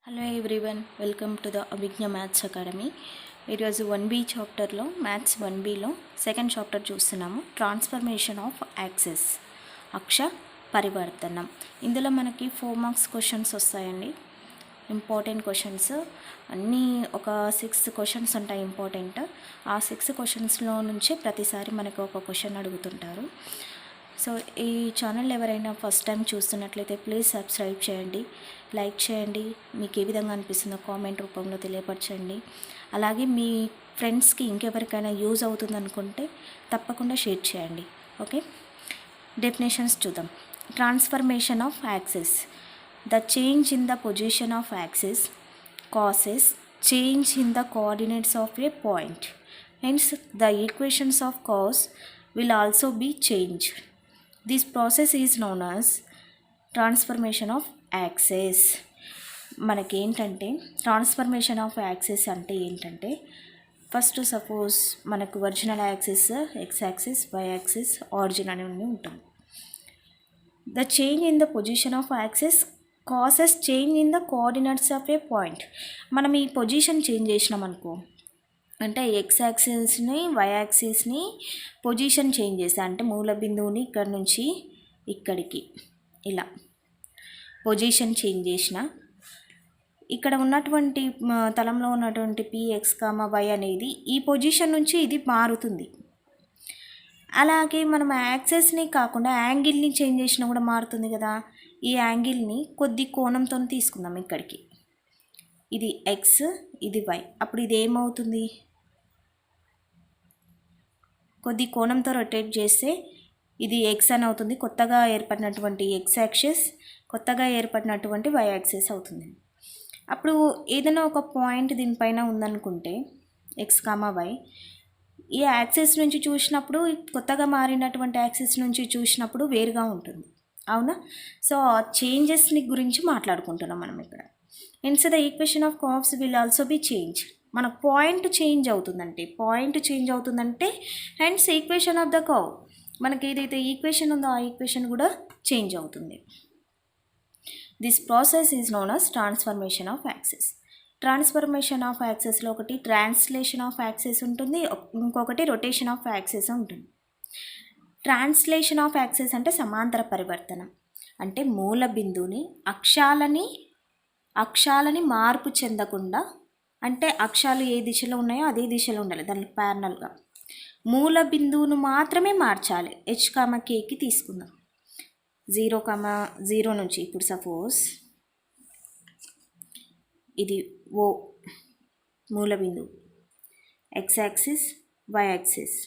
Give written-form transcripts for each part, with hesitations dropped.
Hello everyone, welcome to the Abhijna maths academy. ఈరోజు 1B చాప్టర్లో maths 1Bలో సెకండ్ చాప్టర్ చూస్తున్నాము, ట్రాన్స్ఫర్మేషన్ ఆఫ్ యాక్సెస్, అక్ష పరివర్తనం. ఇందులో మనకి 4 మార్క్స్ క్వశ్చన్స్ వస్తాయండి. ఇంపార్టెంట్ క్వశ్చన్స్ అన్నీ ఒక 6 క్వశ్చన్స్ ఉంటాయి ఇంపార్టెంట్. ఆ 6 క్వశ్చన్స్లో నుంచి ప్రతిసారి మనకు ఒక క్వశ్చన్ అడుగుతుంటారు. సో ఈ ఛానల్ ఎవరైనా ఫస్ట్ టైం చూస్తున్నట్లయితే ప్లీజ్ సబ్స్క్రైబ్ చేయండి, లైక్ చేయండి, మీకు ఏ విధంగా అనిపిస్తుందో కామెంట్ రూపంలో తెలియపరచండి. అలాగే మీ ఫ్రెండ్స్కి ఇంకెవరికైనా యూజ్ అవుతుంది అనుకుంటే తప్పకుండా షేర్ చేయండి. ఓకే, డెఫినేషన్స్ చూద్దాం. Transformation of access. The change in the position of access causes change in the coordinates of a point. Hence, the equations of cause will also be changed. This process is known as transformation of axes. మనకేంటంటే transformation of axes అంటే ఏంటంటే, first suppose మనకు original axis X axis, Y axis, origin అని ఉంటుంది. The change in the position of axes causes change in the coordinates of a point. మనం ఈ position change చేసినాం అనుకో, అంటే ఎక్స్ యాక్సిస్ని వై యాక్సిస్ని పొజిషన్ చేంజ్ చేస్తా, అంటే మూల బిందువుని ఇక్కడ నుంచి ఇక్కడికి ఇలా పొజిషన్ చేంజ్ చేసిన, ఇక్కడ ఉన్నటువంటి తలంలో ఉన్నటువంటి పిఎక్స్ వై అనేది ఈ పొజిషన్ నుంచి ఇది మారుతుంది. అలాగే మనం యాక్సెస్ని కాకుండా యాంగిల్ని చేంజ్ చేసినా కూడా మారుతుంది కదా. ఈ యాంగిల్ని కొద్ది కోణంతో తీసుకుందాం. ఇక్కడికి ఇది ఎక్స్, ఇది వై, అప్పుడు ఇది ఏమవుతుంది, కొద్ది కోణంతో రొటేట్ చేస్తే ఇది ఎక్స్ అని అవుతుంది. కొత్తగా ఏర్పడినటువంటి ఎక్స్ యాక్సిస్, కొత్తగా ఏర్పడినటువంటి వై యాక్సిస్ అవుతుంది. అప్పుడు ఏదైనా ఒక పాయింట్ దీనిపైన ఉందనుకుంటే ఎక్స్ వై, ఈ యాక్సిస్ నుంచి చూసినప్పుడు కొత్తగా మారినటువంటి యాక్సిస్ నుంచి చూసినప్పుడు వేరుగా ఉంటుంది, అవునా. సో ఆ చేంజెస్ని గురించి మాట్లాడుకుంటున్నాం మనం ఇక్కడ. Hence the equation of curves will also be change. మన పాయింట్ చేంజ్ అవుతుందంటే hence equation of the curve, మనకి ఏదైతే ఈక్వేషన్ ఉందో ఆ ఈక్వేషన్ కూడా చేంజ్ అవుతుంది. This process is known as transformation of axes. Transformation of యాక్సెస్లో ఒకటి ట్రాన్స్లేషన్ ఆఫ్ యాక్సెస్ ఉంటుంది, ఇంకొకటి రొటేషన్ ఆఫ్ యాక్సెస్ ఉంటుంది. ట్రాన్స్లేషన్ ఆఫ్ యాక్సెస్ అంటే సమాంతర పరివర్తనం, అంటే మూల బిందువుని అక్షాలని మార్పు చెందకుండా, అంటే అక్షాలు ఏ దిశలో ఉన్నాయో అదే దిశలో ఉండాలి, దానికి ప్యారలల్గా మూల బిందువును మాత్రమే మార్చాలి. h,k తీసుకుందాం. 0,0 నుంచి ఇప్పుడు సపోజ్ ఇది ఓ మూల బిందువు, X axis, Y axis,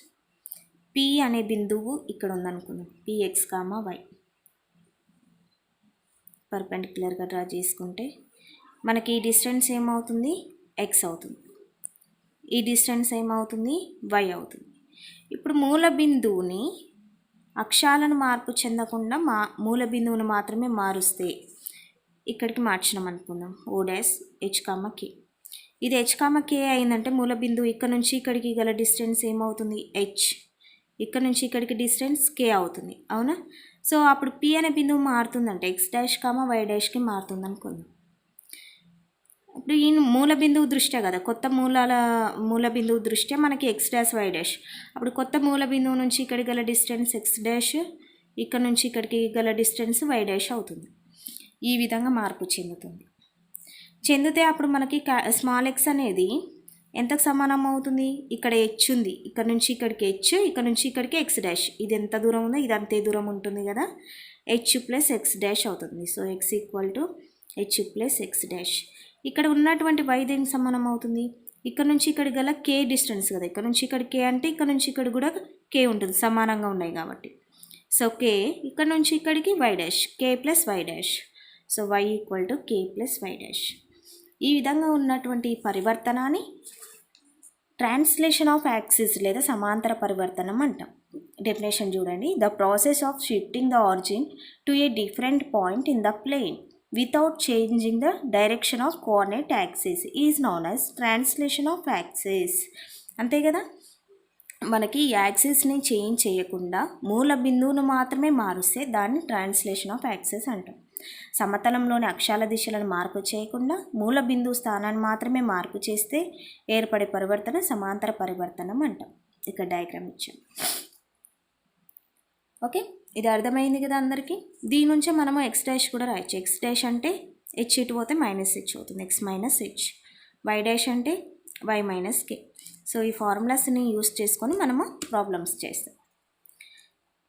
P అనే బిందువు ఇక్కడ ఉందనుకుందాం, పిఎక్స్ వై. పర్పెండిక్యులర్గా డ్రా చేసుకుంటే మనకి ఈ డిస్టెన్స్ ఏమవుతుంది, ఎక్స్ అవుతుంది, ఈ డిస్టెన్స్ ఏమవుతుంది, వై అవుతుంది. ఇప్పుడు మూల బిందువుని అక్షాలను మార్పు చెందకుండా మూల బిందువును మాత్రమే మారుస్తే ఇక్కడికి మార్చినాం అనుకుందాం, ఓ డాష్ h,k. ఇది h,k అయిందంటే మూల బిందువు ఇక్కడ నుంచి ఇక్కడికి గల డిస్టెన్స్ ఏమవుతుంది, h, ఇక్కడ నుంచి ఇక్కడికి డిస్టెన్స్ k అవుతుంది, అవునా. సో అప్పుడు p అనే బిందువు మారుతుందంటే x డాష్ y డాష్కి మారుతుంది అనుకుందాం. ఇప్పుడు ఈ మూల బిందువు దృష్ట్యా కదా, కొత్త మూల బిందువు దృష్ట్యా మనకి ఎక్స్ డాష్ వై డాష్, అప్పుడు కొత్త మూల బిందువు నుంచి ఇక్కడికి గల డిస్టెన్స్ ఎక్స్ డాష్, ఇక్కడ నుంచి ఇక్కడికి గల డిస్టెన్స్ వై డాష్ అవుతుంది. ఈ విధంగా మార్పు చెందితే అప్పుడు మనకి స్మాల్ ఎక్స్ అనేది ఎంతకు సమానం అవుతుంది, ఇక్కడ హెచ్ ఉంది, ఇక్కడ నుంచి ఇక్కడికి హెచ్, ఇక్కడ నుంచి ఇక్కడికి ఎక్స్ డాష్, ఇది ఎంత దూరం ఉందో ఇది అంతే దూరం ఉంటుంది కదా, హెచ్ ప్లస్ ఎక్స్ డాష్ అవుతుంది. So X equal to H plus x dash. ఇక్కడ ఉన్నటువంటి వై దేనికి సమానం అవుతుంది, ఇక్కడ నుంచి ఇక్కడికి గల కే డిస్టెన్స్ కదా, ఇక్కడ నుంచి ఇక్కడ కే అంటే ఇక్కడ నుంచి ఇక్కడ కూడా కే ఉంటుంది, సమానంగా ఉన్నాయి కాబట్టి. సో కే, ఇక్కడ నుంచి ఇక్కడికి Y dash, K plus why dash. So why equal to K plus why dash. ఈ విధంగా ఉన్నటువంటి పరివర్తనాన్ని ట్రాన్స్లేషన్ ఆఫ్ యాక్సిస్ లేదా సమాంతర పరివర్తనం అంటాం. డెఫినేషన్ చూడండి. The process of shifting the origin to a different point in the plane without changing the direction of coordinate axis is known as translation of axis. అంతే కదా, మనకి యాక్సిస్ని చేంజ్ చేయకుండా మూల బిందువును మాత్రమే మారుస్తే దాన్ని ట్రాన్స్లేషన్ ఆఫ్ యాక్సిస్ అంటాం. సమతలంలోని అక్షాల దిశలను మార్పు చేయకుండా మూల బిందువు స్థానాన్ని మాత్రమే మార్పు చేస్తే ఏర్పడే పరివర్తన సమాంతర పరివర్తనం అంటాం. ఇక్కడ డయాగ్రామ్ ఇచ్చాం. ఓకే, ఇది అర్థమైంది కదా అందరికీ. దీని నుంచే మనము ఎక్స్ డాష్ కూడా రాయొచ్చు. ఎక్స్ డాష్ అంటే హెచ్ ఇటు పోతే మైనస్ హెచ్ అవుతుంది, X minus H. Y dash అంటే వై మైనస్ కే. సో ఈ ఫార్ములాస్ని యూస్ చేసుకొని మనము ప్రాబ్లమ్స్ చేస్తాం.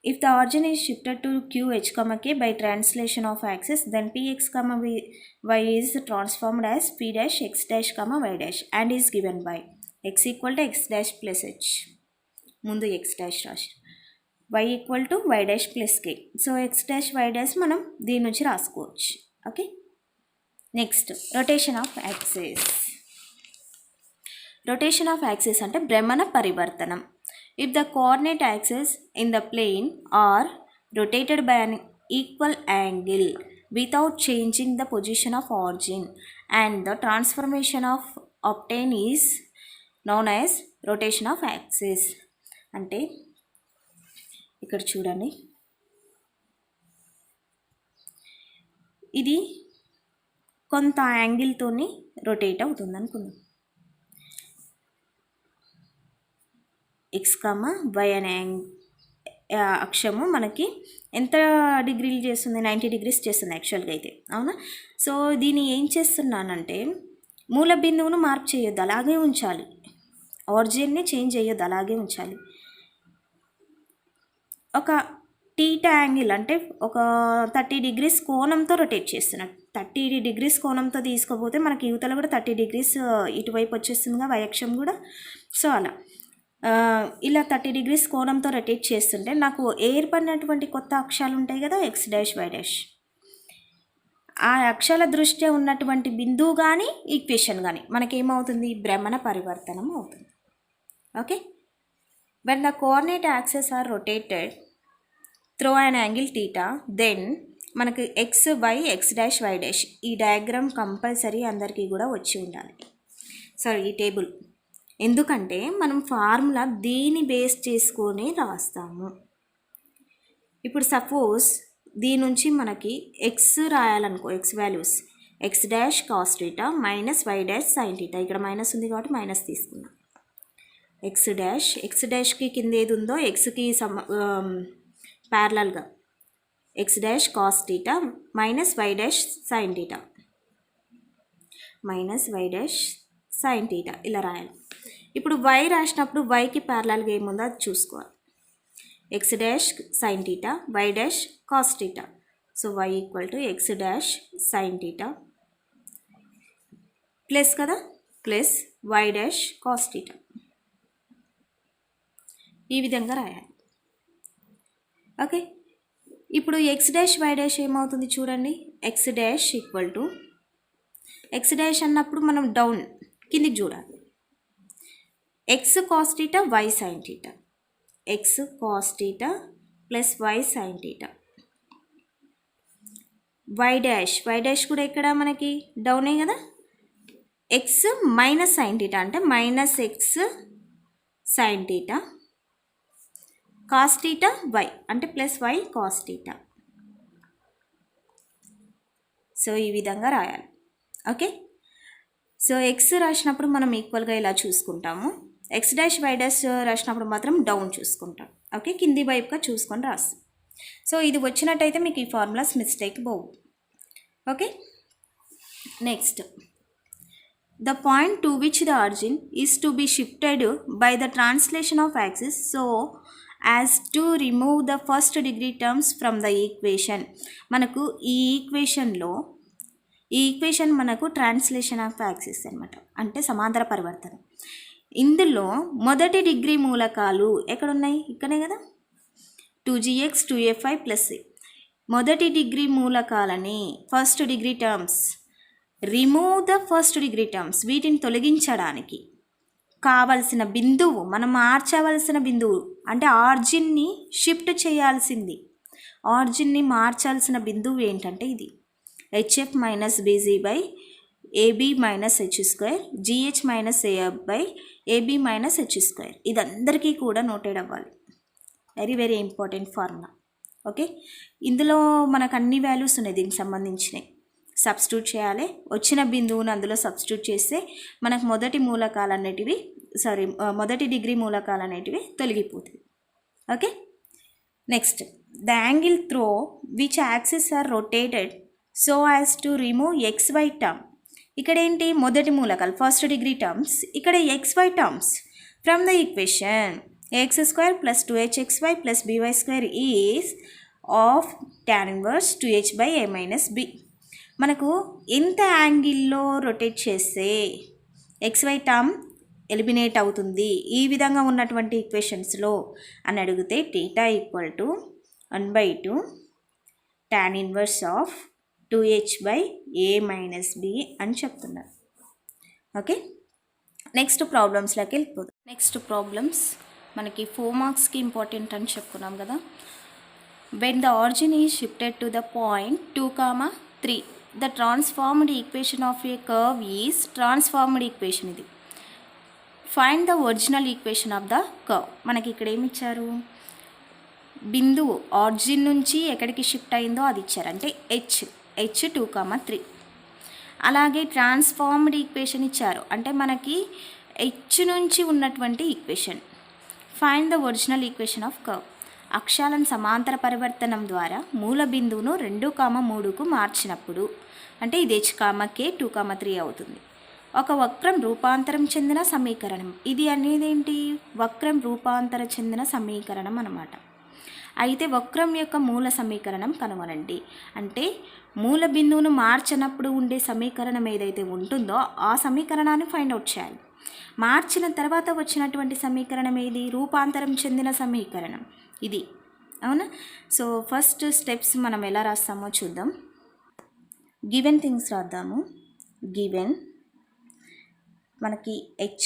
If the origin is shifted to QH, K by translation of axis, then Px, y is transformed as P dash x dash, y dash and is given by x equal to x dash plus h. ముందు x dash రాసి y equal to y dash plus k. So x dash y dash మనం దీని నుంచి రాసుకోవచ్చు. Okay, next rotation of axis. Rotation of axis అంటే భ్రమణ పరివర్తనం. If the coordinate axes in the plane are rotated by an equal angle without changing the position of origin, and the transformation of obtained is known as rotation of axis. అంటే ఇక్కడ చూడండి, ఇది కొంత యాంగిల్తోని rotate అవుతుంది అనుకుందాం. X why అనే అక్షము మనకి ఎంత డిగ్రీలు చేస్తుంది? 90 degrees చేస్తుంది యాక్చువల్గా అయితే, అవునా? సో దీన్ని ఏం చేస్తున్నానంటే మూల బిందువును మార్పు చేయొద్దు, అలాగే ఉంచాలి. ఆరిజిన్ని చేంజ్ చేయొద్దు, అలాగే ఉంచాలి. ఒక టీటా యాంగిల్ అంటే ఒక 30 degrees కోణంతో రొటేట్ చేస్తున్నాడు. 30 degrees కోణంతో తీసుకోపోతే మనకి యువతలో కూడా 30 degrees ఇటువైపు వచ్చేస్తుందిగా వై అక్షం కూడా. సో అలా ఇలా 30 degrees కోణంతో రొటేట్ చేస్తుంటే నాకు ఏర్పడినటువంటి కొత్త అక్షాలు ఉంటాయి కదా, ఎక్స్ డాష్ వై డాష్. ఆ అక్షాల దృష్ట్యా ఉన్నటువంటి బిందువు కానీ ఈక్వేషన్ కానీ మనకేమవుతుంది? భ్రమణ పరివర్తనం అవుతుంది. Okay, when the coordinate axes are rotated through an angle theta, then మనకి X why X dash why dash ఈ డయాగ్రామ్ కంపల్సరీ అందరికీ కూడా వచ్చి ఉండాలి. సారీ, ఈ టేబుల్. ఎందుకంటే మనం ఫార్ములా దీన్ని బేస్ చేసుకొని రాస్తాము. ఇప్పుడు సపోజ్ దీని నుంచి మనకి ఎక్స్ రాయాలనుకో, x values x dash cos theta minus why dash sine theta. ఇక్కడ మైనస్ ఉంది కాబట్టి మైనస్ తీసుకున్నాం. ఎక్స్ డాష్కి కింద ఏది ఉందో ఎక్స్కి ప్యారలల్గా X dash cos theta minus why dash sine theta, minus why dash sine theta ఇలా రాయాలి. ఇప్పుడు వై రాసినప్పుడు వైకి ప్యారలల్గా ఏముందో అది చూసుకోవాలి. X dash sine theta y dash cos theta. So why equal to X dash sine theta plus కదా, plus why dash cos theta. ఈ విధంగా రాయాలి. ఓకే, ఇప్పుడు ఎక్స్ డాష్ వై డాష్ ఏమవుతుంది చూడండి. X dash equal to X dash అన్నప్పుడు మనం down కిందికి చూడాలి. X cos theta y sine theta, x cos theta plus why sine theta. Y dash కూడా ఇక్కడ మనకి డౌనే కదా. ఎక్స్ మైనస్ సైన్ టీటా అంటే minus X sine theta, cos theta y అంటే plus why cos theta. So ఈ విధంగా రాయాలి. ఓకే, సో ఎక్స్ రాసినప్పుడు మనం ఈక్వల్గా ఇలా చూసుకుంటాము. ఎక్స్ డాష్ వై డాష్ రాసినప్పుడు మాత్రం డౌన్ చూసుకుంటాం. ఓకే, కింది వైపుగా చూసుకొని రాస్తాం. సో ఇది వచ్చినట్టయితే మీకు ఈ ఫార్ములాస్ మిస్టేక్ పోవు. Okay, next the point to which the origin is to be shifted by the translation of axis so as to remove the first degree terms from the equation. మనకు ఈ equation మనకు translation of axis అనమాట, అంటే సమాంతర పరివర్తన. ఇందులో మొదటి degree మూలకాలు ఎక్కడున్నాయి? ఇక్కడే కదా, 2gx 2fy ప్లస్ మొదటి డిగ్రీ మూలకాలని first degree terms, remove the first degree terms, వీటిని తొలగించడానికి కావలసిన బిందువు, మనం మార్చవలసిన బిందువు అంటే ఆరిజిన్ని షిఫ్ట్ చేయాల్సింది, ఆరిజిన్ని మార్చాల్సిన బిందువు ఏంటంటే ఇది hf minus bg by ab minus h square, gh minus af by ab minus h square. ఇదందరికీ కూడా నోటెడ్ అవ్వాలి. Very very important formula. Okay, ఇందులో మనకు అన్ని వాల్యూస్ ఉన్నాయి దీనికి సంబంధించినవి. సబ్స్టిట్యూట్ చేయాలి, వచ్చిన బిందువును అందులో సబ్స్టిట్యూట్ చేస్తే మనకు మొదటి డిగ్రీ మూలకాలు అనేటివి తొలగిపోతాయి. Okay, next the angle through which axis are rotated so as to remove XY term. ఇక్కడ ఏంటి, మొదటి మూలకాలు ఫస్ట్ డిగ్రీ టర్మ్స్, ఇక్కడ XY terms from the equation ax² + 2hxy + by² is of tan inverse 2h/a - b. మనకు ఎంత యాంగిల్లో rotate చేస్తే XY term eliminate అవుతుంది ఈ విధంగా ఉన్నటువంటి ఈక్వేషన్స్లో అని అడిగితే θ = 1/2 tan inverse of 2h/a - b అని చెప్తున్నారు. ఓకే, నెక్స్ట్ ప్రాబ్లమ్స్లోకి వెళ్ళిపోదు. నెక్స్ట్ ప్రాబ్లమ్స్ మనకి 4 మార్క్స్కి ఇంపార్టెంట్ అని చెప్పుకున్నాం కదా. when the origin is shifted to the point 2, 3, the transformed equation of a curve is transformed equation. ఇది find the original equation of the curve. మనకి ఇక్కడ ఏమి ఇచ్చారు, బిందువు ఆరిజిన్ నుంచి ఎక్కడికి షిఫ్ట్ అయిందో అది ఇచ్చారు, అంటే h 2, 3. అలాగే ట్రాన్స్ఫార్మ్డ్ ఈక్వేషన్ ఇచ్చారు, అంటే మనకి h నుంచి ఉన్నటువంటి equation. Find the original equation of curve. అక్షాలను సమాంతర పరివర్తనం ద్వారా మూల బిందువును 2, 3కు మార్చినప్పుడు అంటే ఇది h, k 2, 3 అవుతుంది. ఒక వక్రం రూపాంతరం చెందిన సమీకరణం. ఇది అనేది ఏంటి, వక్రం రూపాంతర చెందిన సమీకరణం అన్నమాట. అయితే వక్రం యొక్క మూల సమీకరణం కనుగొనండి. అంటే మూల బిందువును మార్చినప్పుడు ఉండే సమీకరణం ఏదైతే ఉంటుందో ఆ సమీకరణాన్ని ఫైండ్ అవుట్ చేయాలి. మార్చిన తర్వాత వచ్చినటువంటి సమీకరణం ఏది, రూపాంతరం చెందిన సమీకరణం ఇది, అవునా. సో ఫస్ట్ స్టెప్స్ మనం ఎలా రాస్తామో చూద్దాం. గివెన్ థింగ్స్ రాద్దాము. గివెన్ మనకి h,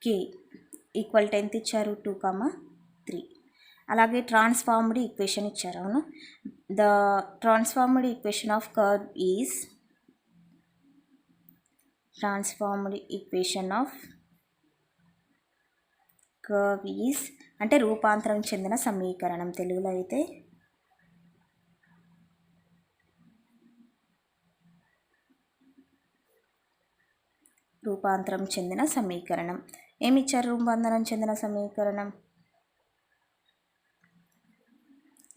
k ఈక్వల్ టు ఎంత ఇచ్చారు, 2, 3. అలాగే ట్రాన్స్ఫార్మ్డ్ ఈక్వేషన్ ఇచ్చారు, అవును. The transformed equation of curve is అంటే రూపాంతరం చెందిన సమీకరణం. తెలుగులో అయితే రూపాంతరం చెందిన సమీకరణం. ఏమిచ్చారు రూపాంతరం చెందిన సమీకరణం?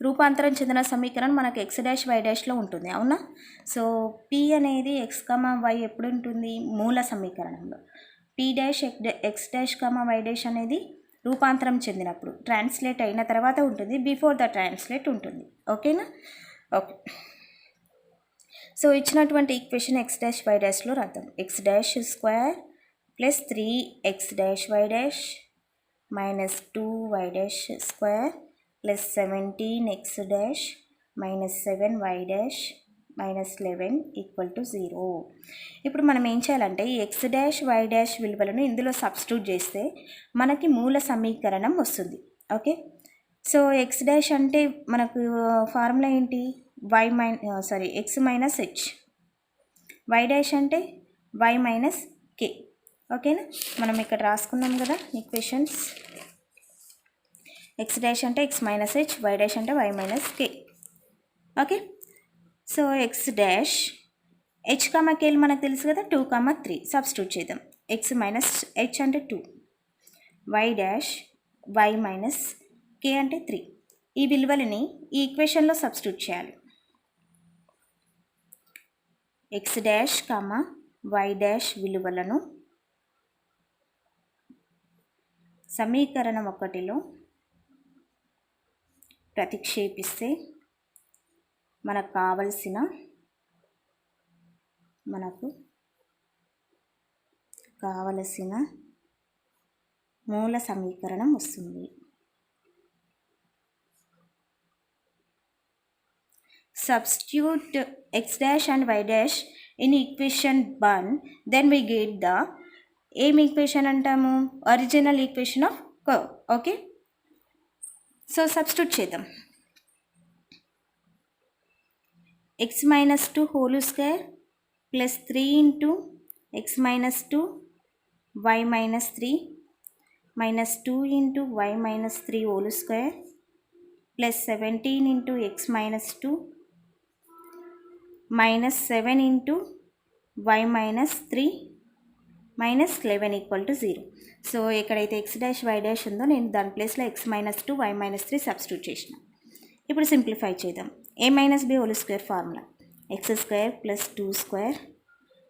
రూపాంతరం చెందిన సమీకరణం మనకు x', y'లో ఉంటుంది, అవునా. సో p అనేది x, y ఎప్పుడు ఉంటుంది, మూల సమీకరణంలో. p', x', y' అనేది రూపాంతరం చెందినప్పుడు, ట్రాన్స్లేట్ అయిన తర్వాత ఉంటుంది, బిఫోర్ ద ట్రాన్స్లేట్ ఉంటుంది. ఓకేనా, ఓకే. సో ఇచ్చినటువంటి ఈక్వేషన్ x', y'లో రాద్దాం. x'² + 3x', y' - 2y'² + 17x' - 7y' - 11 = 0. ఇప్పుడు మనం ఏం చేయాలంటే ఈ x', y' విలువలను ఇందులో సబ్స్టిట్యూట్ చేస్తే మనకి మూల సమీకరణం వస్తుంది. ఓకే, సో x' అంటే మనకు ఫార్ములా ఏంటి, x - h, y' అంటే y - k. ఓకేనా, మనం ఇక్కడ రాసుకున్నాం కదా ఈక్వేషన్స్. x' అంటే x - h, y' అంటే y - k. Okay, so x', h, k మనకు తెలుసు కదా, 2, 3 సబ్స్టిట్యూట్ చేద్దాం. x - h అంటే 2, y' y - k అంటే 3. ఈ విలువలని ఈ ఈక్వేషన్లో సబ్స్టిట్యూట్ చేయాలి. x', y' విలువలను సమీకరణం 1లో ప్రతిక్షేపిస్తే మనకు కావలసిన మూల సమీకరణం వస్తుంది. Substitute x' and y' in equation 1, then we get the ఏం ఈక్వేషన్ అంటాము, original equation of curve. Okay, so substitute చేద్దాం. x - 2 whole square + 3 × x - 2 y - 3 - 2 × y - 3 whole square plus 17 into x minus 2 minus 7 into y minus 3 minus 11 equal to 0. So ఎక్కడైతే x dash why dash ఉందో నేను దాని ప్లేస్లో x minus 2 y minus 3 substitute చేసిన. ఇప్పుడు simplify చేద్దాం. A minus b whole square formula x square plus 2 square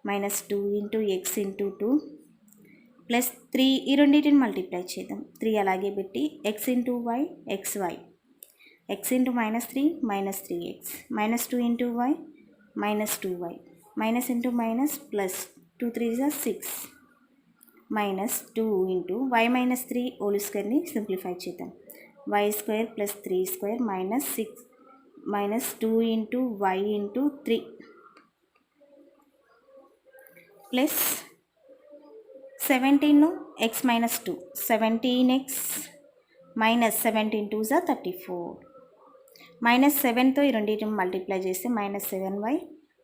minus 2 into x into 2 plus 3, ఈ రెండింటిని మల్టిప్లై చేద్దాం. 3 అలాగే పెట్టి X into y x why x into minus 3 minus 3x minus 2 into y minus 2y minus into minus plus 2 3 6 minus 2 into y minus 3 whole స్క్వేర్ని simplify చేద్దాం. Y square plus 3 square minus 6 minus 2 into y into 3 plus 17 x minus 2 17x minus 17 2 34 minus 7తో ఈ రెండింటిని multiply చేస్తే minus 7y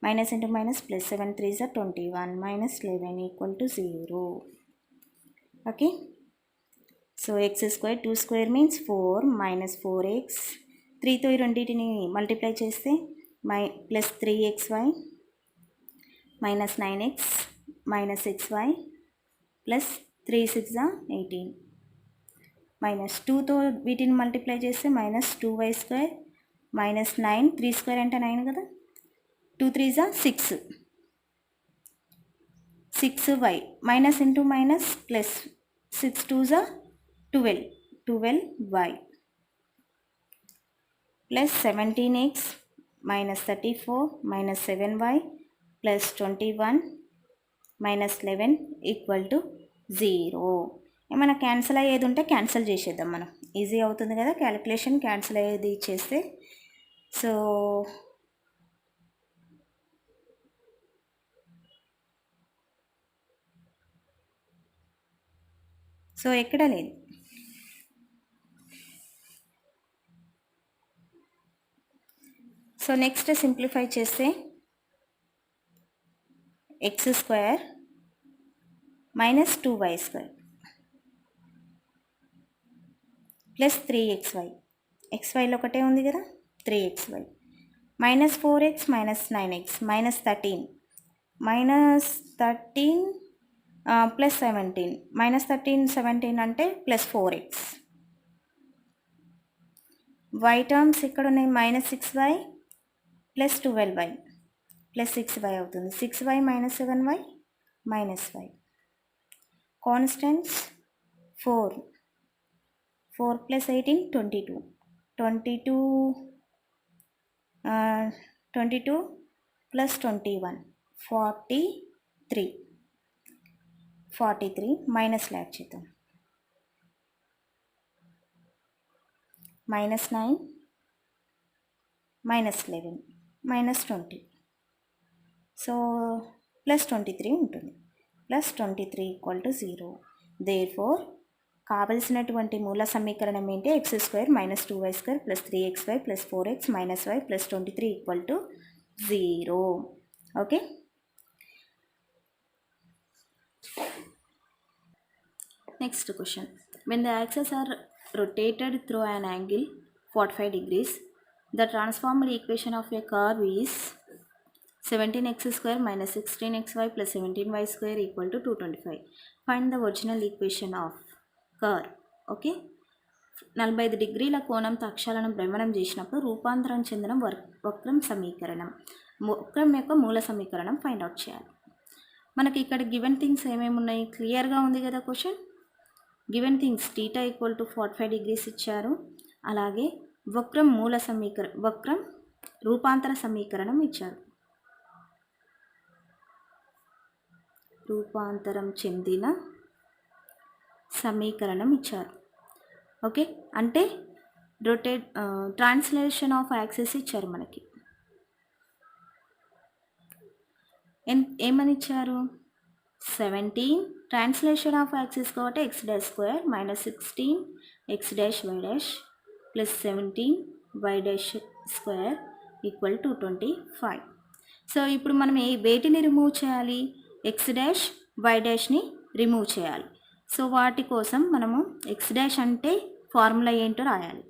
minus into minus plus 7 3 21 minus 11 equal to 0. Okay, so X square 2 square means 4 minus 4x 3తో ఈ రెండింటిని multiply చేస్తే plus 3xy minus 9x minus 6y plus 3 6 18 minus 2తో వీటిని multiply చేస్తే minus 2y square minus 9 3 square అంటే 9 కదా 2 3 6 6y minus into minus plus 6 2 12y plus 17x minus 34 minus 7y plus 21 minus 11 equal to 0. ఏమైనా cancel అయ్యేది ఉంటే cancel చేసేద్దాం. మనం ఈజీ అవుతుంది కదా క్యాలిక్యులేషన్, క్యాన్సిల్ అయ్యేది చేస్తే. సో ఎక్కడ లేదు. సో నెక్స్ట్ సింప్లిఫై చేస్తే X square minus 2y square plus 3xy xyలో ఒకటే ఉంది కదా 3xy minus 4x minus 9x minus 13 plus 17 minus 17 అంటే ప్లస్ 4x. y టర్మ్స్ ఇక్కడ ఉన్నాయి minus 6y plus 12y plus 6y అవుతుంది. 6y minus 7y minus y. Constants 4 plus 18 22 plus 21 43 minus add చేద్దాం. Minus 9 minus 11 minus 20 so plus 23 ఉంటుంది. Plus 23 equal to 0. Therefore కావలసినటువంటి మూల సమీకరణం ఏంటి X square minus 2y square plus 3xy plus 4x minus y plus 23 equal to 0. Okay, next question. When the axes are rotated through an angle 45 degrees, the transformed equation of a curve is 17x square minus 16xy plus 17y square equal to 225. Find the original equation of curve. Okay, 45 డిగ్రీల కోణంతో అక్షాలను భ్రమణం చేసినప్పుడు రూపాంతరం చెందిన వక్రం సమీకరణం, వక్రం యొక్క మూల సమీకరణం ఫైండ్ అవుట్ చేయాలి. మనకి ఇక్కడ గివెన్ థింగ్స్ ఏమేమి ఉన్నాయి క్లియర్గా ఉంది కదా question. Given things theta equal to 45 degrees ఇచ్చారు. అలాగే వక్రం వక్రం రూపాంతర సమీకరణం ఇచ్చారు, రూపాంతరం చెందిన సమీకరణం ఇచ్చారు. ఓకే, అంటే ట్రాన్స్లేషన్ ఆఫ్ యాక్సిస్ ఇచ్చారు మనకి. ఏమని ఇచ్చారు 17 ట్రాన్స్లేషన్ ఆఫ్ యాక్సిస్ కాబట్టి X dash square minus 16 X dash why dash plus 17 Y dash square equal to 25. So ఇప్పుడు మనం వేటిని రిమూవ్ చేయాలి, ఎక్స్ డాష్ వై డాష్ని రిమూవ్ చేయాలి. సో వాటి కోసం మనము ఎక్స్ డాష్ అంటే ఫార్ములా ఏంటో రాయాలి.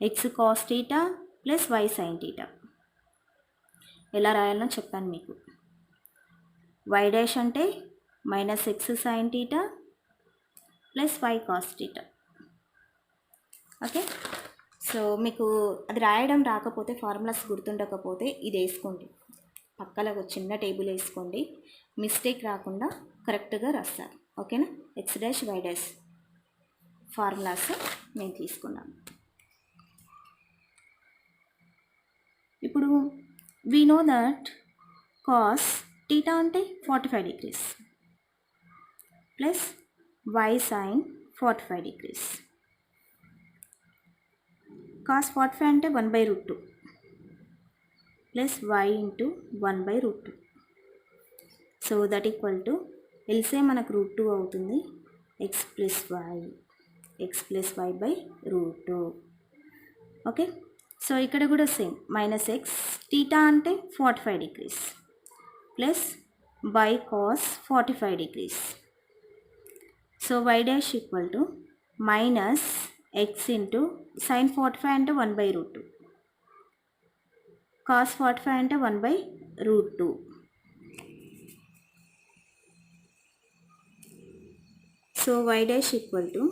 X cos theta plus why sine theta. ఎలా రాయాలో చెప్పాను మీకు. వై డాష్ అంటే minus X sine theta plus why cos theta. Okay, so మీకు అది రాయడం రాకపోతే, ఫార్ములాస్ గుర్తుండకపోతే ఇది వేసుకోండి, పక్కన ఒక చిన్న టేబుల్ వేసుకోండి, మిస్టేక్ రాకుండా కరెక్ట్గా రాస్తారు. ఓకేనా. X dash why dash formulas నేను తీసుకున్నాను. ఇప్పుడు we know that cos theta అంటే 45 degrees plus why sine 45 degrees. Cos 45 అంటే 1/√2 plus y into 1/√2. So that equal to else మనకు √2 అవుతుంది. ఎక్స్ ప్లస్ వై/√2. ఓకే, సో ఇక్కడ కూడా సేమ్ మైనస్ ఎక్స్ టీటా అంటే 45 degrees plus why cos 45 degrees. So y dash equal to minus x into sine 45 అంటే 1/√2, cos 45 అంటే 1/√2. So y dash equal to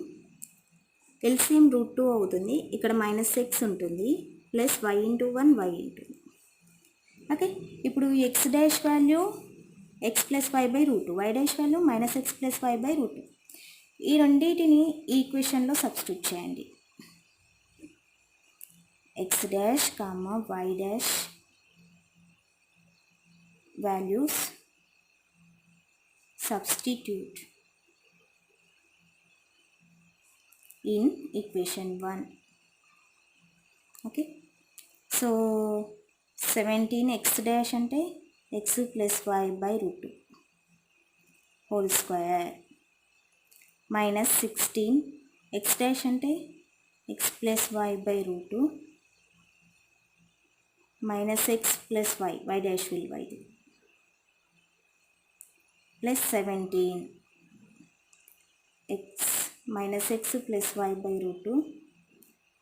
LCM √2 అవుతుంది. ఇక్కడ మైనస్ ఎక్స్ ఉంటుంది plus y into 1 y ఉంటుంది. Okay, ఇప్పుడు x dash value x plus వై/√2, y dash value minus x plus వై/√2. ఈ రెండింటిని ఈక్వేషన్లో సబ్స్టిట్యూట్ చేయండి. X dash comma y dash values substitute in equation 1. okay, so 17 x dash అంటే x plus y/√2 whole square minus 16 x dash అంటే x plus y/√2 minus x plus y dash విలువ ఇది plus 17 x minus x plus y/√2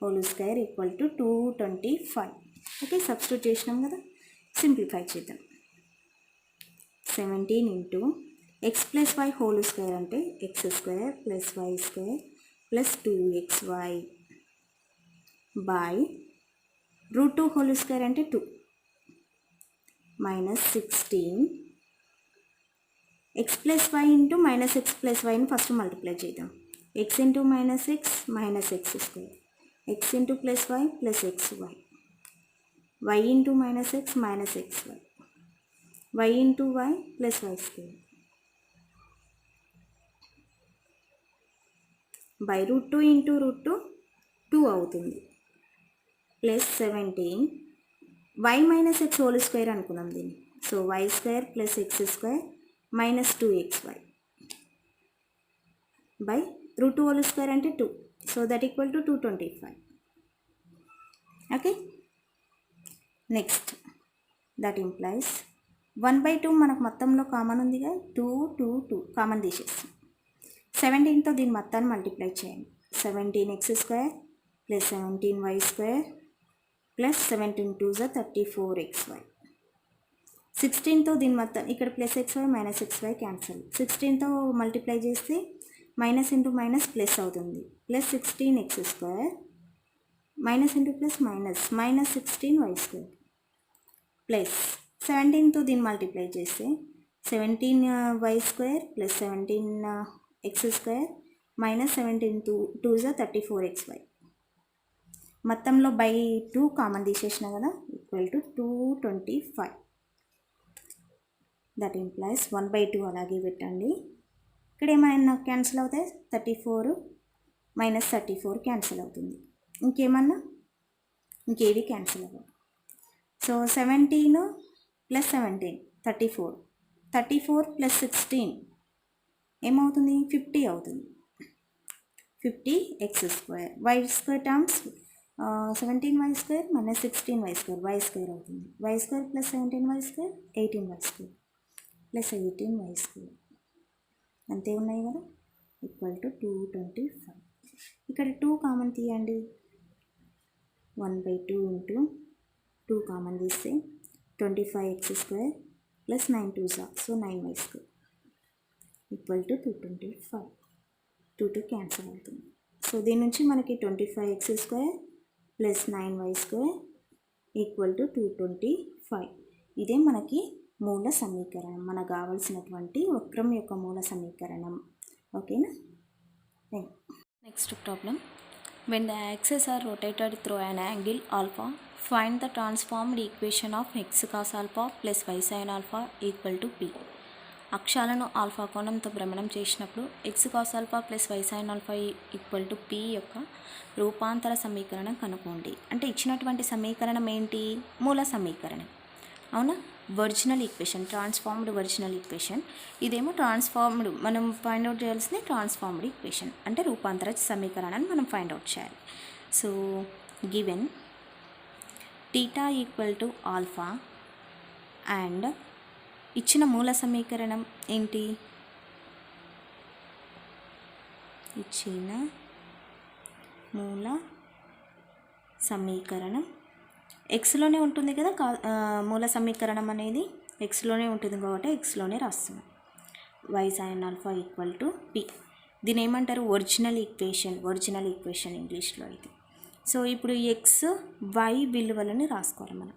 whole square equal to 225. Okay, substitute చేసినాం కదా, simplify చేద్దాం. 17 into x plus y whole square అంటే x square plus y square plus 2xy by √2 whole square అంటే 2 minus 16 x plus y into minus x plus వైని first multiply చేద్దాం. x into minus x minus x square, x into plus y plus xy, y into minus x minus xy, y into y plus y square by √2 into √2 2 అవుతుంది plus 17 y minus x whole square అనుకుందాం దీన్ని. So y square plus x square minus 2xy by √2 whole square అంటే 2, so that equal to 225. okay, next that implies 1/2 మనకు మొత్తంలో common ఉందిగా, 2 common తీసేస్తాం. 17తో దీని మొత్తాన్ని మల్టిప్లై చేయండి. 17x square plus 17y square plus 17 2 34xy. 16తో దీని మొత్తం ఇక్కడ plus xy minus xy cancel. 16తో మల్టిప్లై చేస్తే మైనస్ ఇంటూ మైనస్ ప్లస్ అవుతుంది, plus 16x square minus into plus minus 16y square plus 17తో దీన్ని మల్టిప్లై చేస్తే 17y square plus 17x square minus 17 2 34xy. మొత్తంలో బై 2 కామన్ తీసేసిన కదా, ఈక్వల్ టు 225. దట్ ఇంప్లైస్ 1/2 అలాగే పెట్టండి. ఇక్కడ ఏమైనా క్యాన్సిల్ అవుతాయి, 34 మైనస్ 34 క్యాన్సిల్ అవుతుంది. ఇంకేది క్యాన్సిల్ అవ్వదు. సో 17 ప్లస్ 17 34 ప్లస్ 16 ఏమవుతుంది, 50 అవుతుంది. 50x square y square terms 17y square minus 16y square y square అవుతుంది. Y square plus 17y square 18y square plus 18y square అంతే ఉన్నాయి కదా, ఈక్వల్ టు 225. ఇక్కడ 2 కామన్ తీయండి. 1/2 ఇంటూ 2 కామన్ తీస్తే 25x² plus 9 2 so 9y² equal to 225. 2 cancel అవుతుంది. So దీని నుంచి మనకి 25x² plus 9y² equal to 225. ఇదే మనకి మూల సమీకరణం, మనకు కావాల్సినటువంటి వక్రం యొక్క మూల సమీకరణం. ఓకేనా? Next problem. When the axes are rotated through an angle alpha, find the transformed equation of x cos alpha plus y sin alpha equal to p. అక్షాలను ఆల్ఫా కోణంతో భ్రమణం చేసినప్పుడు x cos alpha plus why sine alpha equal to p యొక్క రూపాంతర సమీకరణం కనుక్కోండి. అంటే ఇచ్చినటువంటి సమీకరణం ఏంటి? మూల సమీకరణం. అవునా? Original equation, transformed original equation. ఇదేమో ట్రాన్స్ఫార్మ్డ్, మనం ఫైండ్ అవుట్ చేయాల్సింది ట్రాన్స్ఫార్మ్డ్ ఈక్వేషన్, అంటే రూపాంతర సమీకరణాన్ని మనం ఫైండ్ అవుట్ చేయాలి. So given theta equal to alpha and ఇచ్చిన మూల సమీకరణం ఏంటి? ఇచ్చిన మూల సమీకరణం ఎక్స్లోనే ఉంటుంది కదా. మూల సమీకరణం అనేది ఎక్స్లోనే ఉంటుంది కాబట్టి ఎక్స్లోనే రాస్తున్నాం. Y sine alpha equal to p. దీని ఏమంటారు? ఒరిజినల్ ఈక్వేషన్ ఇంగ్లీష్లో అయితే. సో ఇప్పుడు ఎక్స్ వై విలువలని రాసుకోవాలి మనం.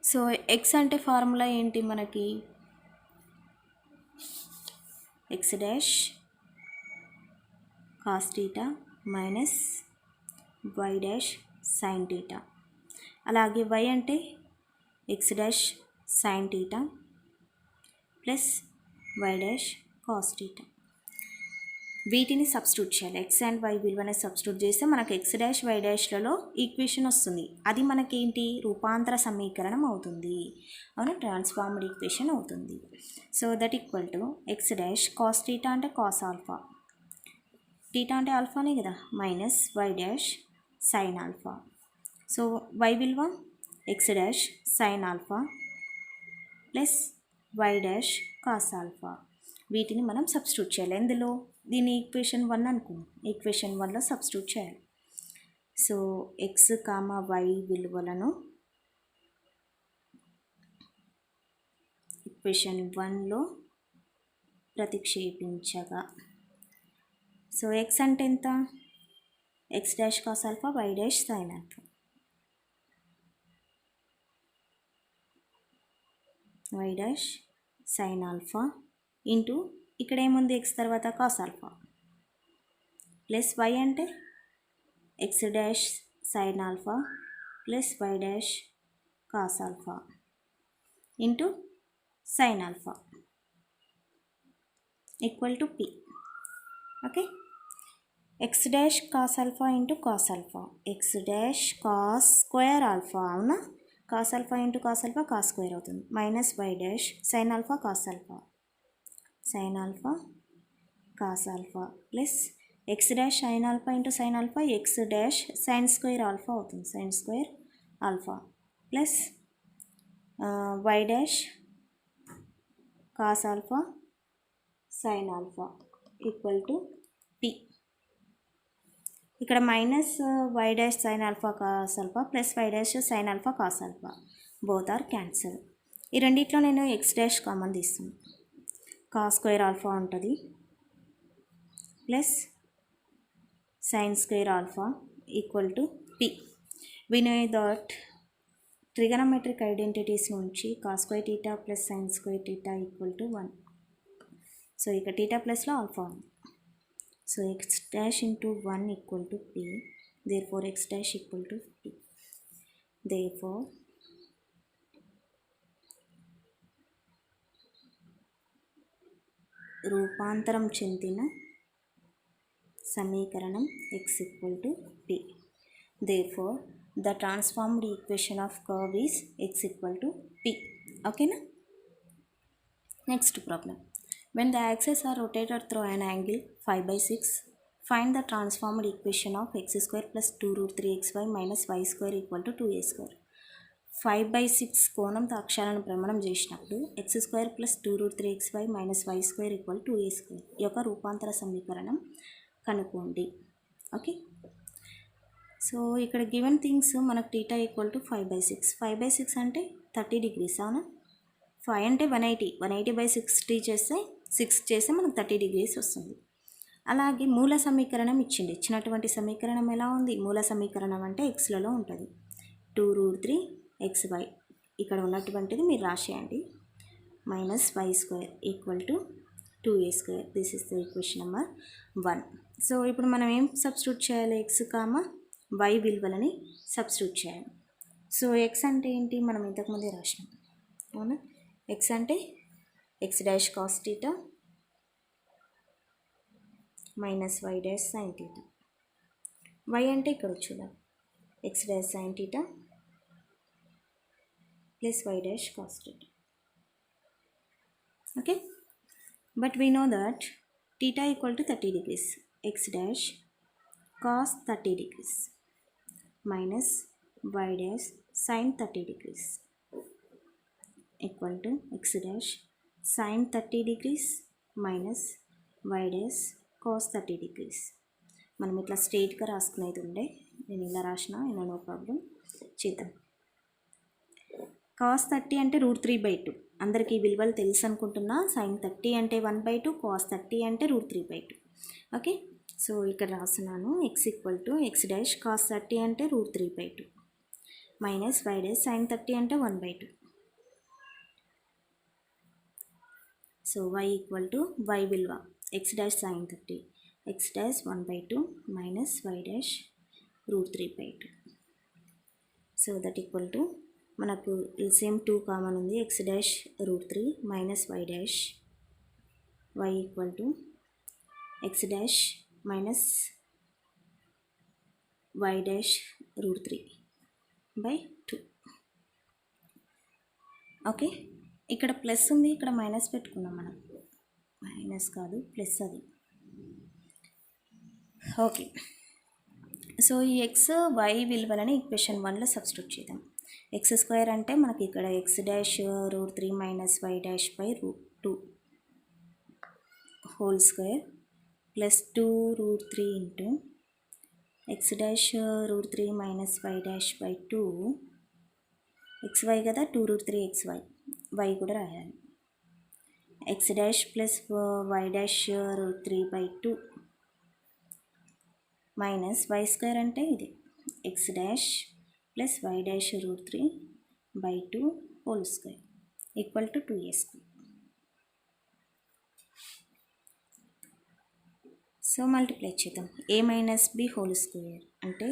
సో ఎక్స్ అంటే ఫార్ములా ఏంటి మనకి? X dash cos theta minus why dash sine theta. అలాగే వై అంటే X dash sine theta plus why dash cos theta. వీటిని సబ్స్టిట్యూట్ చేయాలి. ఎక్స్ అండ్ వై విలువని సబ్స్టిట్యూట్ చేస్తే మనకు ఎక్స్ డాష్ వై డాష్లలో ఈక్వేషన్ వస్తుంది. అది మనకేంటి? రూపాంతర సమీకరణం అవుతుంది. అవునా? ట్రాన్స్ఫార్మ్డ్ ఈక్వేషన్ అవుతుంది. So that equal to X dash cos theta అంటే కాస్ ఆల్ఫా, టీటా అంటే ఆల్ఫానే కదా, minus why dash sine alpha. So y విలువ x dash sine alpha plus why dash cos alpha. వీటిని మనం సబ్స్టిట్యూట్ చేయాలి. ఎందులో? దీని ఈక్వేషన్ 1 అనుకుందాం. ఈక్వేషన్ 1లో సబ్స్టిట్యూట్ చేయాలి. సో ఎక్స్ కామా వై విలువలను ఈక్వేషన్ 1లో ప్రతిక్షేపించగా, సో ఎక్స్ అంటే ఎంత? X dash cos alpha, y dash sine alpha. Y dash sine alpha into ఇక్కడ ఏముంది? ఎక్స్ తర్వాత కాస్ ఆల్ఫా ప్లస్ వై అంటే X dash sine alpha plus why dash cos alpha into sine alpha equal to p. Okay. X dash cos alpha into cos alpha, x dash cos square alpha. అవునా? Cos alpha into cos alpha cos square అవుతుంది. Minus why dash sine alpha cos alpha, sine alpha cos alpha plus x dash sine alpha into sine alpha x dash sine square alpha అవుతుంది, sine square alpha plus why dash cos alpha sine alpha equal to p. ఇక్కడ minus why dash sine alpha cos alpha plus why dash sine alpha cos alpha both are cancel. ఈ రెండిట్లో నేను x dash common తీస్తున్నాను. Cos square alpha ఉంటుంది plus sine square alpha equal to p. We know that trigonometric identities నుంచి cos square theta plus sine square theta equal to 1. So ఇక theta ప్లస్లో alpha ఉంది. So x dash into 1 equal to p. Therefore x dash equal to p. Therefore రూపాంతరం చెందిన సమీకరణం X equal to p. Therefore the transformed equation of curve is x equal to p. ఓకేనా? Next problem. When the axes are rotated through an angle 5/6, find the transformed equation of x square plus 2 root 3xy minus y square equal to 2a square. 5/6 కోణంతో అక్షరాలను భ్రమణం చేసినప్పుడు x square plus 2 root 3xy minus y square equal 2a square యొక్క రూపాంతర సమీకరణం కనుక్కోండి. Okay. So ఇక్కడ given things మనకు టీటా ఈక్వల్ టు 5/6. 5/6 అంటే 30 degrees అవునా. 5 అంటే 180, 180/60 చేస్తే 6 చేస్తే మనకు 30 degrees వస్తుంది. అలాగే మూల సమీకరణం ఇచ్చినటువంటి సమీకరణం ఎలా ఉంది? మూల సమీకరణం అంటే ఎక్స్లలో ఉంటుంది. 2√3xy ఇక్కడ ఉన్నటువంటిది మీరు రాసేయండి. -y² = 2a². This is the equation number 1. So ఇప్పుడు మనం ఏం సబ్స్టిట్యూట్ చేయాలి? x, y విలువలని సబ్స్టిట్యూట్ చేయాలి. సో x అంటే ఏంటి? మనం ఇంతకుముందే రాసినాం అవునా. x అంటే x' cos θ -y' sin θ. y అంటే ఇక్కడ చూద్దాం, x' sin θ +y' cos θ. Okay, but we know that theta equal to 30 degrees. X dash cos 30 degrees minus y dash sin 30 degrees equal to x dash sin 30 degrees minus y dash cos 30 degrees. మనం ఇట్లా స్ట్రైట్గా రాసుకునేది ఉండే, నేను ఇలా రాసిన no problem. చేద్దాం. cos 30 అంటే √3/2. అందరికీ విలువలు తెలుసు అనుకుంటున్నా. sin 30 అంటే 1/2, cos 30 అంటే √3/2. ఓకే, సో ఇక్కడ రాస్తున్నాను x = x' cos 30 అంటే √3/2 మైనస్ y' sin 30 అంటే 1/2. సో y = y విలువ x' sin 30, x' 1/2 minus y' √3/2. So that equal to మనకు సేమ్ 2 కామన్ ఉంది. x' √3 minus y' y = x' minus y' √3/2. Okay, ఇక్కడ plus ఉంది, ఇక్కడ మైనస్ పెట్టుకున్నాం మనం. మైనస్ కాదు, ప్లస్ అది. ఓకే, సో ఈ x, y విలువలని ఈక్వేషన్ 1లో సబ్స్టిట్యూట్ చేద్దాం. x² అంటే మనకి ఇక్కడ x' √3 minus y'/√2 whole square plus 2√3 into x' √3 minus y'/2 xy కదా, 2√3xy, y కూడా రాయాలి. x' plus y'/√3/2 minus y² అంటే ఇది x' plus y'/√3/2 whole square equal to 2a². So multiply చేద్దాం. a minus b whole square అంటే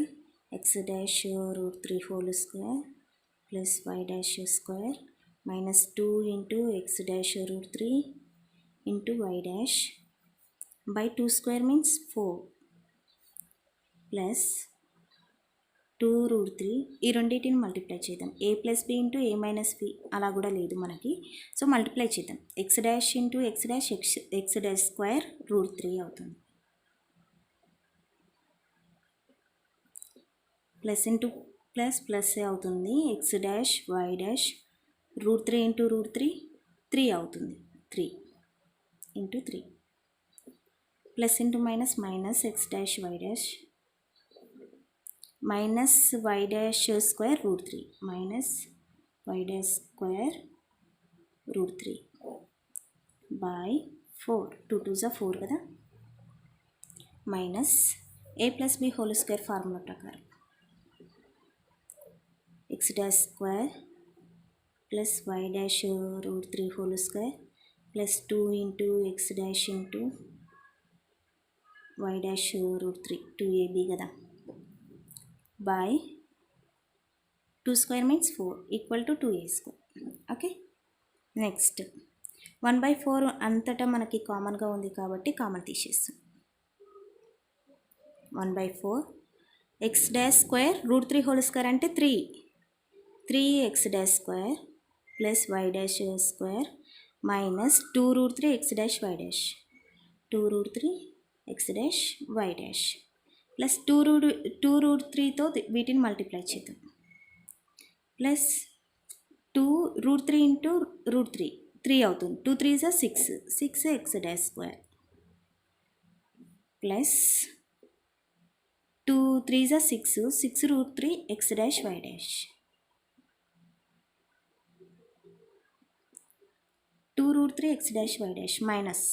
x' √3 whole square plus y'² minus 2 into x' √3 into y'/2 square means 4 plus 2√3. ఈ రెండింటిని multiply చేద్దాం. a plus b into a minus b అలా కూడా లేదు మనకి. So multiply చేద్దాం. x' ఇంటూ x'² √3 అవుతుంది. ప్లస్ ఇంటూ ప్లస్ ప్లస్ అవుతుంది. x' y' √3 ఇంటూ √3 3 అవుతుంది. 3 into 3 plus into minus minus x' y' minus y'² √3 minus y'² √3 by 4. 2 2s 4 కదా, minus a plus b whole square formula ప్రకారం x' plus y'/√3 whole square plus 2 into x' into y'/√3 2ab కదా, by 2 square means 4 equal to 2a². Okay, next 1/4 అంతటా మనకి కామన్గా ఉంది కాబట్టి common తీసేస్తాం. 1/4 x' square √3 whole square అంటే 3x' plus y'² minus 2√3x' y' 2√3x' y' plus 2√3తో వీటిని మల్టిప్లై చేద్దాం. ప్లస్ 2√3 ఇంటూ √3 3 అవుతుంది. 2 3s 6 6x' square plus 2 3 is 6, 6 root 3 x dash y dash. 2 root 3 x dash y dash minus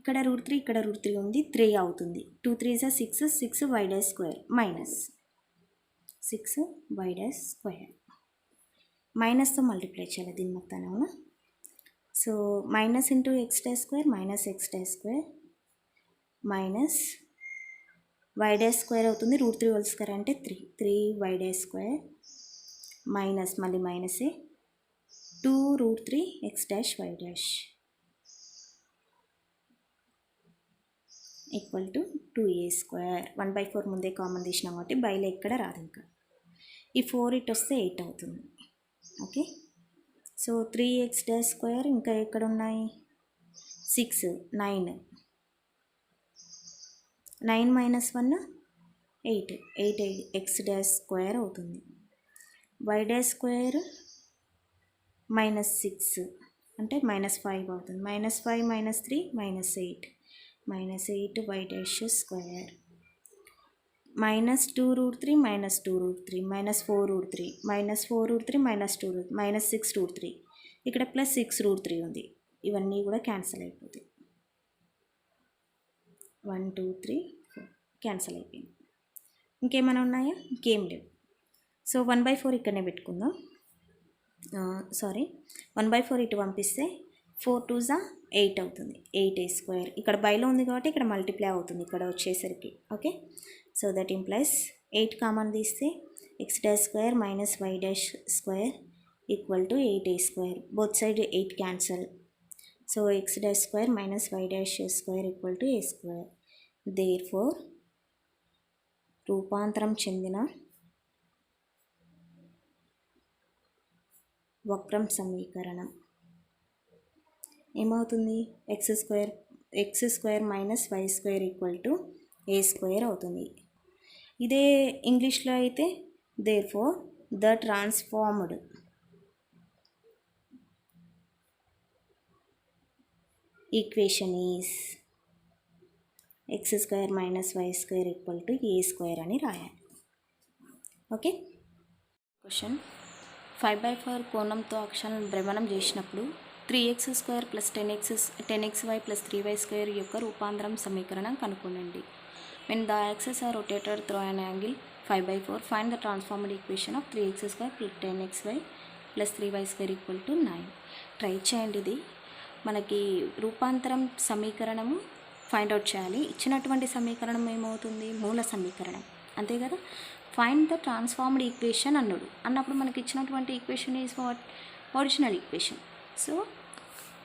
ఇక్కడ √3 ఇక్కడ √3 ఉంది 3 అవుతుంది. 2 3 is 6, 6 y dash square minus 6 y dash square మైనస్తో multiply చేయాలి దీని మొత్తాన్ని, అవునా? So minus into x dash square minus x dash square minus why dash square అవుతుంది. √3 హోల్ స్క్వేర్ అంటే 3 వై డాష్ స్క్వేర్ మైనస్ మళ్ళీ మైనసే 2 √3 x dash why dash equal to 2a square. 1/4 ముందే కామన్ తీసినాం కాబట్టి బైలో ఎక్కడ రాదు. ఇంకా ఈ 4 ఇటు వస్తే 8 అవుతుంది. Okay, so 3x dash square ఇంకా ఎక్కడ ఉన్నాయి 6 9 మైనస్ 1 8 ఎక్స్ డాష్ స్క్వేర్ అవుతుంది. వై డాష్ స్క్వేర్ -6 అంటే -5 అవుతుంది. -5 -3 -8 వై డాష్ స్క్వేర్ -2 √3 -2 √3 -4 √3 -4 √3 -2 -6 √3 ఇక్కడ +6 √3 ఉంది. ఇవన్నీ కూడా క్యాన్సిల్ అయిపోతాయి. 1 2 3 4 క్యాన్సిల్ అయిపోయింది. ఇంకేమైనా ఉన్నాయా? ఇంకేం లేవు. సో 1/4 ఇక్కడనే పెట్టుకుందాం. 1/4 ఇటు పంపిస్తే 4 2s 8 అవుతుంది. 8a స్క్వేర్ ఇక్కడ బైలో ఉంది కాబట్టి ఇక్కడ మల్టిప్లై అవుతుంది ఇక్కడ వచ్చేసరికి. Okay, so that implies 8 common తీస్తే x dash square minus why dash square equal to 8a square. Both side 8 cancel. So x dash square minus why dash square equal to a square. Therefore రూపాంతరం చెందిన వక్రం సమీకరణం ఏమవుతుంది? X square minus y square equal to a square అవుతుంది. ఇదే ఇంగ్లీష్లో అయితే therefore the transformed equation is x square minus y square equal to a square అని రాయాలి. ఓకే, క్వశ్చన్ 5/4 కోణంతో అక్షాలను భ్రమణం చేసినప్పుడు 3x² + 10xy + 3y స్క్వేర్ యొక్క రూపాంతరం సమీకరణం కనుక్కోండి. When the axes are rotated through an angle 5/4, find the transformed equation of 3x² + 10xy + 3y square equal to 9. Try చేయండి. ఇది మనకి రూపాంతరం సమీకరణము ఫైండ్ అవుట్ చేయాలి. ఇచ్చినటువంటి సమీకరణం ఏమవుతుంది? మూల సమీకరణం, అంతే కదా. ఫైండ్ ద ట్రాన్స్ఫార్మ్డ్ ఈక్వేషన్ అన్నప్పుడు మనకి ఇచ్చినటువంటి equation is what? Original equation. So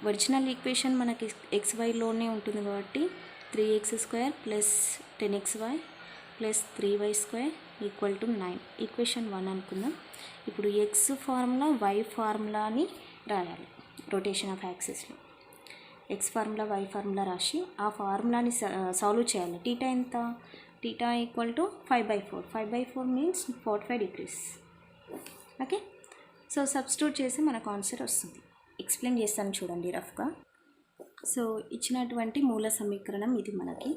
original equation మనకి xyలోనే ఉంటుంది కాబట్టి 3x² + 10xy + 3y square equal to 9. Equation 1 అనుకుందాం. ఇప్పుడు x ఫార్ములా y ఫార్ములాని రాయాలి. రొటేషన్ ఆఫ్ యాక్సిస్లో x ఫార్ములా y ఫార్ములా రాసి ఆ ఫార్ములాని సాల్వ్ చేయాలి. టీటా ఎంత? Theta equal to 5/4. 5/4 means 45 degrees. Okay, so substitute చేసి మనకు ఆన్సర్ వస్తుంది. ఎక్స్ప్లెయిన్ చేస్తాను చూడండి రఫ్గా. సో ఇచ్చినటువంటి మూల సమీకరణం ఇది మనకి.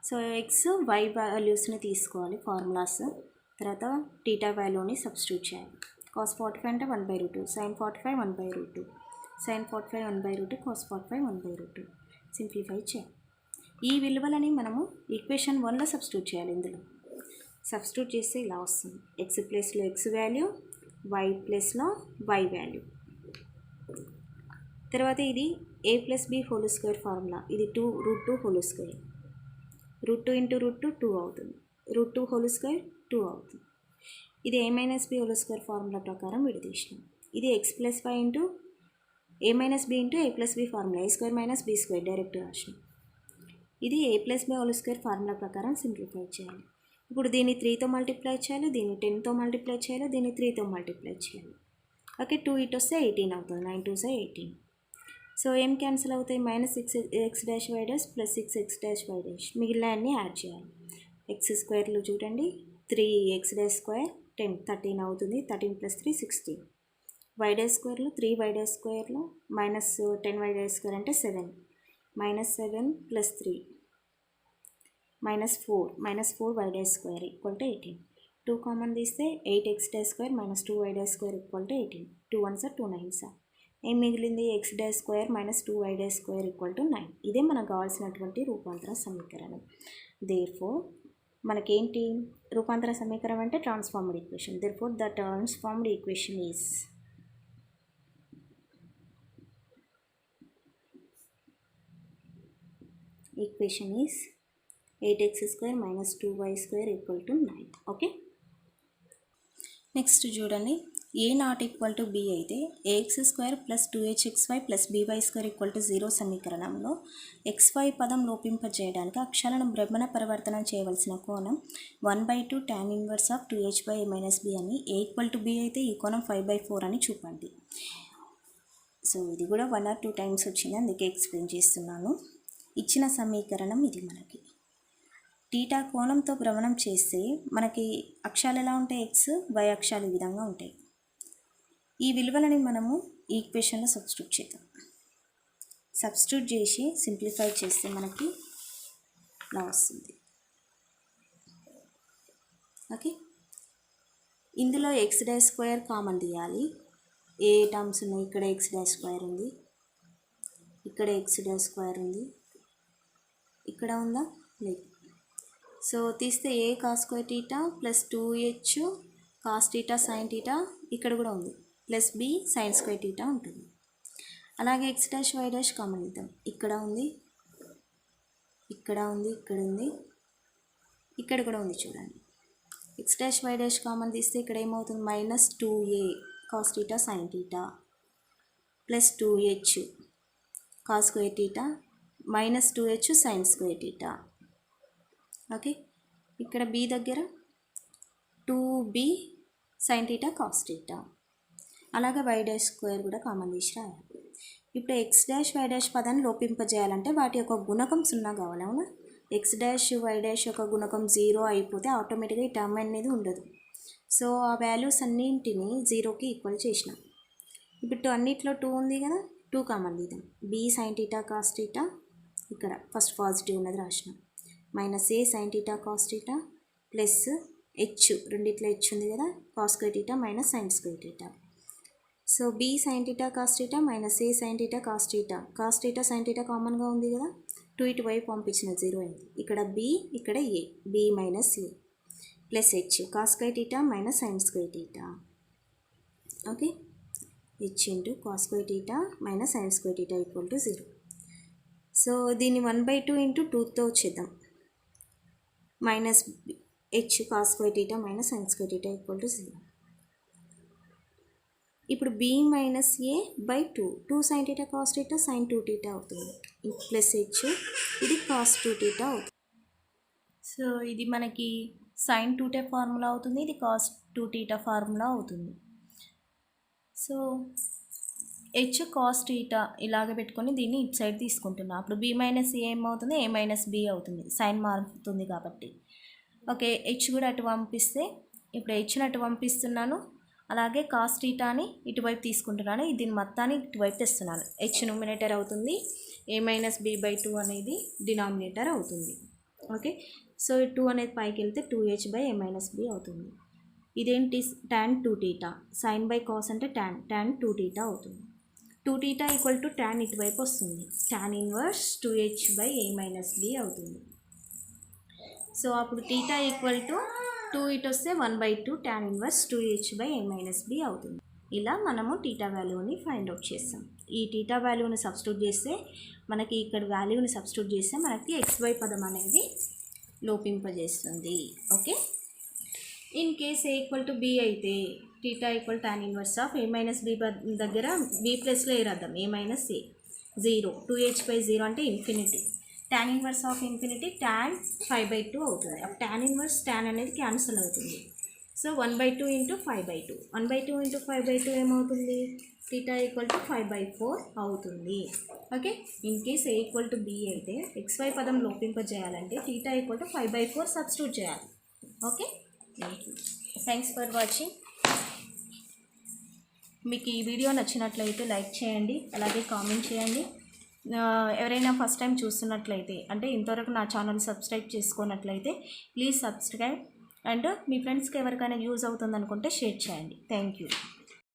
సో ఎక్స్ వై వాల్యూస్ని తీసుకోవాలి ఫార్ములాస్, తర్వాత టీటా వాల్యూని సబ్స్టిట్యూట్ చేయాలి. cos 45 అంటే 1/2, sin 45 1/2, sin 45 1/2, cos 45 1/2. సింప్లిఫై చేయాలి. ఈ విలువలని మనము ఈక్వేషన్ 1లో సబ్స్టిట్యూట్ చేయాలి. ఇందులో సబ్స్టిట్యూట్ చేస్తే ఇలా వస్తుంది. ఎక్స్ ప్లేస్లో ఎక్స్ వాల్యూ, వై ప్లేస్లో వై వాల్యూ. తర్వాత ఇది a + b whole square formula. ఇది √2 హోల్ స్క్వేర్. √2 × √2 2 అవుతుంది. √2 హోల్ స్క్వేర్ 2 అవుతుంది. ఇది a - b whole square formula ప్రకారం విడదీసినాం. ఇది x + y × a - b × a + b formula. a² - b² direct రాసినాం. ఇది a + b whole square formula ప్రకారం సింప్లిఫై చేయాలి. ఇప్పుడు దీన్ని 3తో మల్టిప్లై చేయాలి, దీన్ని 10తో మల్టిప్లై చేయాలి, దీన్ని 3తో మల్టిప్లై చేయాలి. ఓకే, 2 ఇటు వస్తే 18 అవుతుంది. 9 2s 18. సో ఏం క్యాన్సిల్ అవుతాయి? -6x' y' + 6x' y'. మిగిలిన అన్నీ యాడ్ చేయాలి. ఎక్స్ స్క్వేర్లు చూడండి, 3x² 10 13 అవుతుంది. 13 + 3 16. y' స్క్వేర్లు 3y' స్క్వేర్లు -10y' స్క్వేర్ అంటే 7 -7 + 3 -4 y dash square equal to 18. 2 common తీస్తే 8x dash square - 2y dash square equal to 18. 2 1s 2 9s. ఏం మిగిలింది? x dash square - 2y dash square equal to 9. ఇదే మనకు కావాల్సినటువంటి రూపాంతర సమీకరణం. దేర్ఫోర్ మనకేంటి రూపాంతర సమీకరణం అంటే transformed equation. Therefore the transformed equation is 8x square - 2y square equal to 9. Okay, next చూడండి. a not equal to b అయితే ax square plus 2hxy plus by square equal to 0 సమీకరణంలో xy పదం లోపింపజేయడానికి అక్షరాలను భ్రమణ పరివర్తనం చేయవలసిన కోణం 1/2 tan inverse of 2h/a - b అని, a equal to b అయితే ఈ కోణం 5/4 అని చూపండి. సో ఇది కూడా 1 or 2 టైమ్స్ వచ్చింది, అందుకే ఎక్స్ప్లెయిన్ చేస్తున్నాను. ఇచ్చిన సమీకరణం ఇది. మనకి టీటా కోణంతో భ్రమణం చేస్తే మనకి అక్షాలు ఎలా ఉంటాయి? ఎక్స్ వై అక్షాలు ఈ విధంగా ఉంటాయి. ఈ విలువలని మనము ఈక్వేషన్లో సబ్స్టిట్యూట్ చేద్దాం. సబ్స్టిట్యూట్ చేసి సింప్లిఫై చేస్తే మనకి ఇలా వస్తుంది. ఓకే, ఇందులో ఎక్స్ డాష్ స్క్వేర్ కామన్ తీయాలి. ఏ టర్మ్స్ ఉన్నాయి? ఇక్కడ ఎక్స్ డాష్ స్క్వేర్ ఉంది, ఇక్కడ ఎక్స్ డాష్ స్క్వేర్ ఉంది, ఇక్కడ ఉందా? లేదు. సో తీస్తే a cos square theta plus 2h cos theta sine theta ఇక్కడ కూడా ఉంది, plus b sine square theta ఉంటుంది. అలాగే x dash why dash common ఇద్దాం. ఇక్కడ ఉంది, ఇక్కడ ఉంది, ఇక్కడ ఉంది, ఇక్కడ కూడా ఉంది. చూడండి, x dash why dash common తీస్తే ఇక్కడ ఏమవుతుంది? -2a cos theta sine theta plus 2h cos square theta -2h sine square theta. Okay, ఇక్కడ b దగ్గర 2b sine theta cos theta. అలాగే వై డాష్ స్క్వేర్ కూడా కామన్ తీసి రాయాలి. ఇప్పుడు ఎక్స్ డాష్ వై డాష్ పదాన్ని లోపింపజేయాలంటే వాటి యొక్క గుణకం 0 కావాలి. అవునా? ఎక్స్ డాష్ వై డాష్ యొక్క గుణకం 0 అయిపోతే ఆటోమేటిక్గా ఈ టర్మ్ అనేది ఉండదు. సో ఆ వాల్యూస్ అన్నింటినీ 0కి ఈక్వల్ చేసినాం. ఇప్పుడు అన్నిట్లో 2 ఉంది కదా, 2 కామన్ తీద్దాం. b sign theta cos theta, ఇక్కడ ఫస్ట్ పాజిటివ్ ఉన్నది రాసినాం, -a sign theta cos theta plus h, రెండిట్లో h ఉంది కదా, cos square theta minus sign square theta. So b sign theta cos theta -a sign theta cos theta sine theta కామన్గా ఉంది కదా, 2 ఇటువైపు పంపించిన 0 అయింది. ఇక్కడ b, ఇక్కడ a, b minus a plus h cos square theta minus sign square theta. Okay, h into cos square theta minus sign square theta equal to 0. So దీన్ని 1/2 into 2తో వచ్చేద్దాం. -h cos square theta minus sign square theta equal to 0. ఇప్పుడు b minus a by 2 sign theta cos theta sign 2 theta అవుతుంది, plus h, ఇది cos 2 theta అవుతుంది. So ఇది మనకి sign 2 theta formula అవుతుంది, ఇది కాస్ 2 టీటా ఫార్ములా అవుతుంది. So h cos theta ఇలాగ పెట్టుకొని దీన్ని ఇటు సైడ్ తీసుకుంటున్నా. అప్పుడు b మైనస్ a ఏమవుతుంది? a మైనస్ b అవుతుంది, సైన్ మారుతుంది కాబట్టి. ఓకే, h కూడా అటు పంపిస్తే, ఇప్పుడు hని అటు పంపిస్తున్నాను, అలాగే కాస్ టీటాని ఇటువైపు తీసుకుంటున్నాను, దీని మొత్తాన్ని ఇటువైపు తెస్తున్నాను. h న్యూమినేటర్ అవుతుంది, a మైనస్ b బై 2 అనేది డినామినేటర్ అవుతుంది. ఓకే, సో 2 అనేది పైకి వెళ్తే 2h by a minus b అవుతుంది. ఇదేంటి? tan 2 theta, sine by cos అంటే tan 2 టీటా అవుతుంది. 2 టీటా ఈక్వల్ టు tan ఇటువైపు వస్తుంది, tan inverse 2h by a minus b అవుతుంది. సో అప్పుడు టీటా ఈక్వల్ టు 2 ఇటు వస్తే 1/2 tan inverse 2h by a minus b అవుతుంది. ఇలా మనము టీటా వాల్యూని ఫైండ్ అవుట్ చేస్తాం. ఈ టీటా వాల్యూని సబ్స్టిట్యూట్ చేస్తే మనకి ఇక్కడ వాల్యూని సబ్స్టిట్యూట్ చేస్తే మనకి xy పదం అనేది లోపింపజేస్తుంది. Okay, in case a equal to b అయితే theta equal tan inverse of a minus b దగ్గర b ప్లస్లో ఏ రాద్దాం, a minus a 0, 2h by 0 అంటే infinity, tan inverse of infinity tan 5/2 అవుతుంది. అప్పుడు tan ఇన్వర్స్ tan అనేది క్యాన్సిల్ అవుతుంది. So 1/2 into 5/2, 1/2 into 5/2 ఏమవుతుంది? టీటా ఈక్వల్ టు 5/4 అవుతుంది. Okay, in case a equal to b అయితే xy పదం లోపింపజేయాలంటే టీటా ఈక్వల్ టు 5/4 సబ్స్టిట్యూట్ చేయాలి. Okay, thanks for watching. మీకు ఈ వీడియో నచ్చినట్లయితే లైక్ చేయండి, అలాగే కామెంట్ చేయండి. ఎవరైనా ఫస్ట్ టైం చూస్తున్నట్లయితే అంటే ఇంతవరకు నా ఛానల్ సబ్స్క్రైబ్ చేసుకున్నట్లయితే ప్లీజ్ సబ్స్క్రైబ్ అండ్ మీ ఫ్రెండ్స్కి ఎవరికైనా యూజ్ అవుతుంది అనుకుంటే షేర్ చేయండి. Thank you.